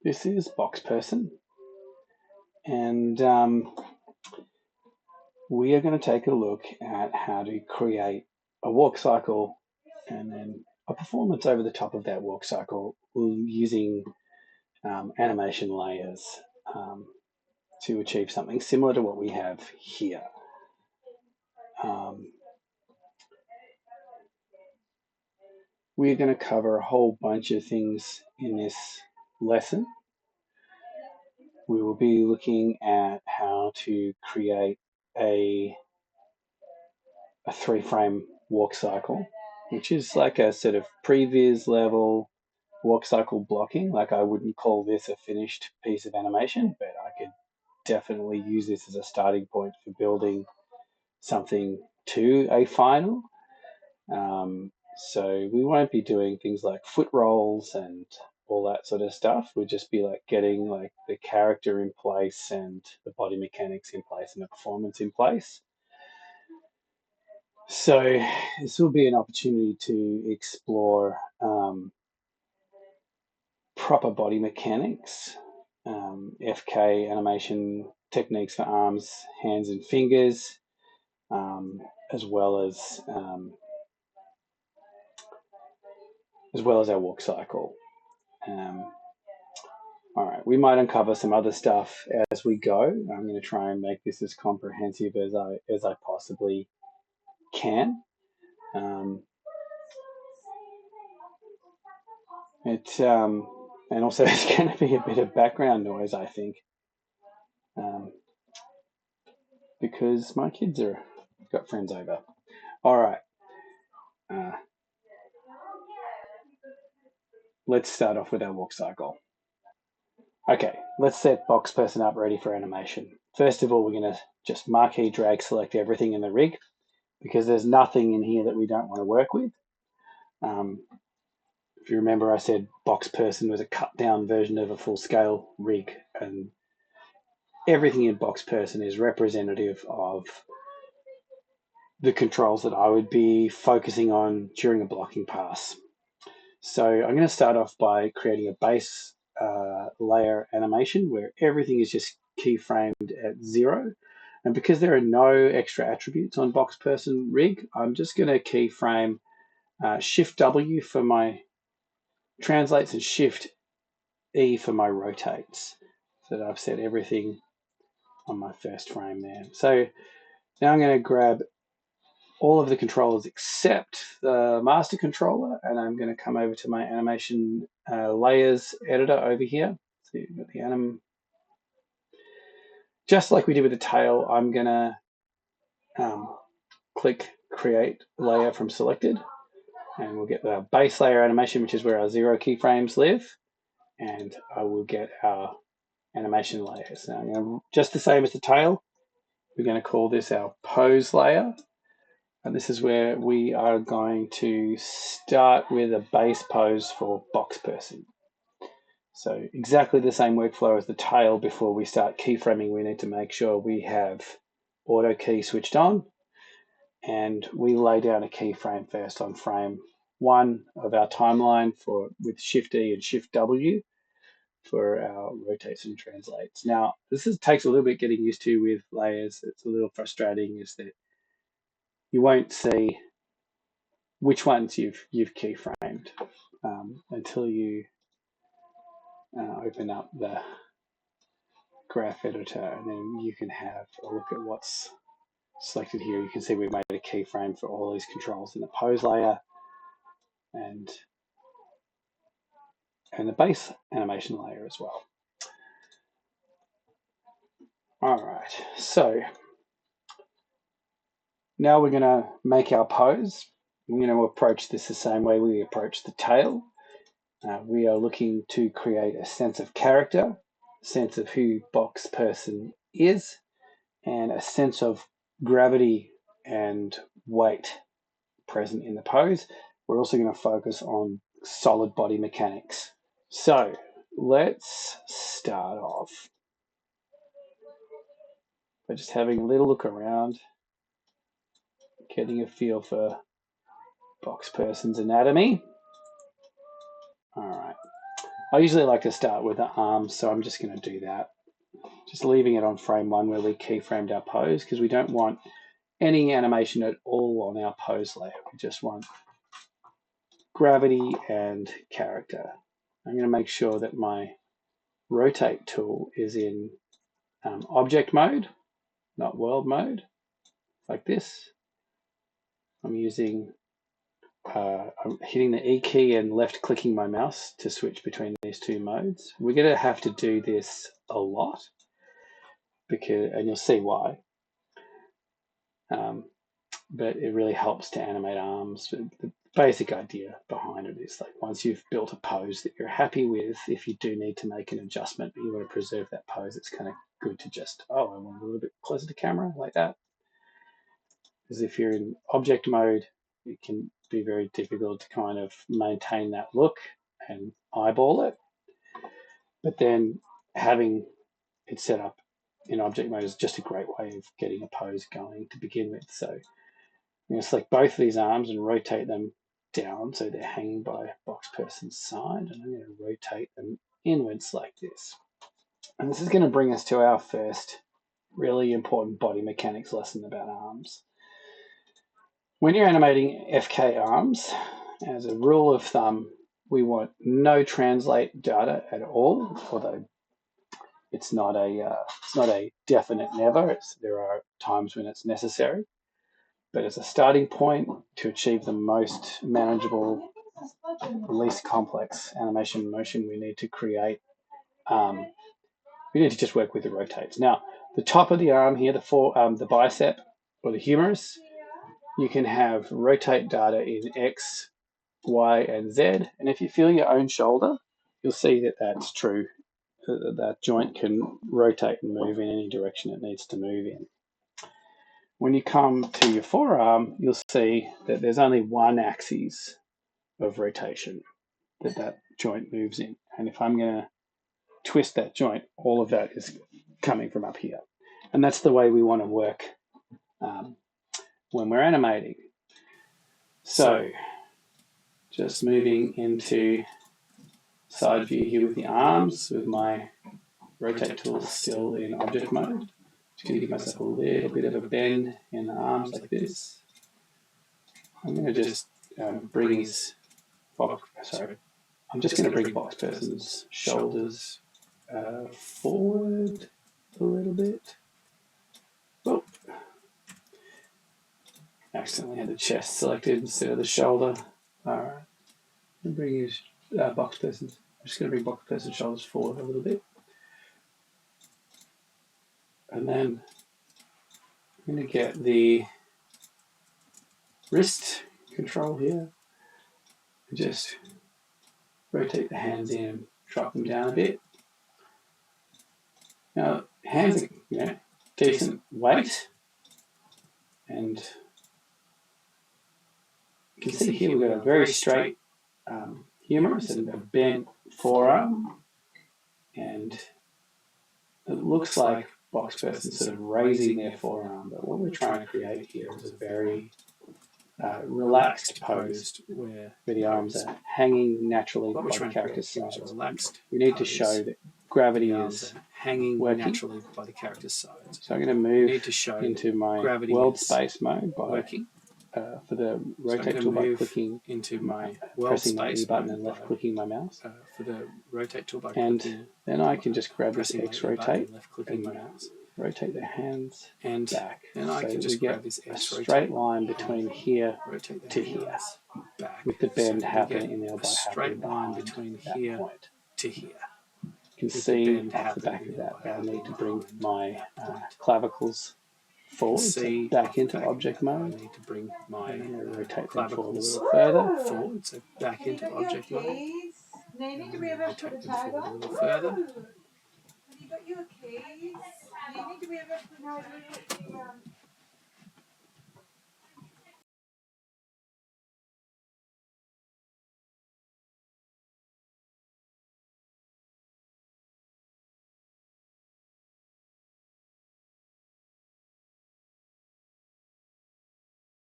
This is boxPerson, and we are going to take a look at how to create a walk cycle and then a performance over the top of that walk cycle using animation layers to achieve something similar to what we have here. We're going to cover a whole bunch of things in this lesson. We will be looking at how to create a 3-frame walk cycle, which is like a sort of previs level walk cycle blocking. Like, I wouldn't call this a finished piece of animation, but I could definitely use this as a starting point for building something to a final. So we won't be doing things like foot rolls and all that sort of stuff. We'll just be like getting like the character in place and the body mechanics in place and the performance in place. So this will be an opportunity to explore proper body mechanics, FK animation techniques for arms, hands, and fingers, as well as our walk cycle. All right, we might uncover some other stuff as we go. I'm going to try and make this as comprehensive as I possibly can. And also it's going to be a bit of background noise, I think, because my kids got friends over. All right. Let's start off with our walk cycle. Okay, let's set boxPerson up ready for animation. First of all, we're going to just marquee drag select everything in the rig because there's nothing in here that we don't want to work with. If you remember, I said boxPerson was a cut down version of a full scale rig, and everything in boxPerson is representative of the controls that I would be focusing on during a blocking pass. So I'm going to start off by creating a base layer animation where everything is just keyframed at 0. And because there are no extra attributes on boxPerson rig, I'm just going to keyframe Shift W for my translates and Shift E for my rotates. So that I've set everything on my first frame there. So now I'm going to grab all of the controllers except the master controller, and I'm going to come over to my animation layers editor over here. So you've got the anim. Just like we did with the tail, I'm going to click create layer from selected, and we'll get the base layer animation, which is where our 0 keyframes live, and I will get our animation layers. Now, I'm going to, just the same as the tail, we're going to call this our pose layer. And this is where we are going to start with a base pose for boxPerson. So exactly the same workflow as the tail. Before we start keyframing, we need to make sure we have auto key switched on, and we lay down a keyframe first on frame 1 of our timeline with Shift E and Shift W for our rotates and translates. Now, takes a little bit getting used to with layers. It's a little frustrating, is that you won't see which ones you've keyframed until you open up the graph editor, and then you can have a look at what's selected here. You can see we've made a keyframe for all these controls in the pose layer and the base animation layer as well. All right, so now we're going to make our pose. We're going to approach this the same way we approach the tail. We are looking to create a sense of character, a sense of who boxPerson is, and a sense of gravity and weight present in the pose. We're also going to focus on solid body mechanics. So let's start off by just having a little look around, getting a feel for boxPerson's anatomy. All right. I usually like to start with the arms, so I'm just going to do that. Just leaving it on frame 1 where we keyframed our pose, because we don't want any animation at all on our pose layer. We just want gravity and character. I'm going to make sure that my rotate tool is in object mode, not world mode, like this. I'm hitting the E key and left clicking my mouse to switch between these two modes. We're going to have to do this a lot, and you'll see why. But it really helps to animate arms. The basic idea behind it is, like, once you've built a pose that you're happy with, if you do need to make an adjustment, but you want to preserve that pose, it's kind of good to just, I want a little bit closer to camera, like that. Because if you're in object mode, it can be very difficult to kind of maintain that look and eyeball it. But then having it set up in object mode is just a great way of getting a pose going to begin with. So I'm going to select both of these arms and rotate them down so they're hanging by boxPerson's side, and I'm going to rotate them inwards like this. And this is going to bring us to our first really important body mechanics lesson about arms. When you're animating FK arms, as a rule of thumb, we want no translate data at all, although it's not a definite never. There are times when it's necessary. But as a starting point to achieve the most manageable, least complex animation motion, we need to create, we need to just work with the rotates. Now, the top of the arm here, the bicep or the humerus, you can have rotate data in X, Y, and Z. And if you feel your own shoulder, you'll see that that's true. That joint can rotate and move in any direction it needs to move in. When you come to your forearm, you'll see that there's only one axis of rotation that joint moves in. And if I'm going to twist that joint, all of that is coming from up here. And that's the way we want to work when we're animating. So just moving into side view here with the arms, with my rotate tool still in object mode. Just going to give myself a little bit of a bend in the arms like this. I'm going to just bring his I'm just going to bring boxPerson's shoulders forward a little bit. Oh, accidentally had the chest selected instead of the shoulder. All right, I'm bring his boxPerson's. I'm just going to bring boxPerson's shoulders forward a little bit, and then I'm going to get the wrist control here. Just rotate the hands in and drop them down a bit. Now, hands are decent weight, and you can see here we've got a very straight humerus and a bent forearm, and it looks like boxPerson sort of raising their forearm, but what we're trying to create here is a very relaxed pose where the arms are hanging naturally by the character's side. We need to show that gravity is hanging naturally by the character's side. So I'm going to move into my world space mode by for the rotate tool by clicking into my pressing my E button and left clicking my mouse. For the rotate tool by and then I can just grab this X rotate and rotate the hands and back. And I can just grab this a straight line between here to here, with the bend happening in there by straight line between here to here. You can see off the back of that I need to bring my clavicles forward, so back into object mode. I need to bring my rotate them forward a little further. Forward, so back into object mode. Rotate them forward a little further.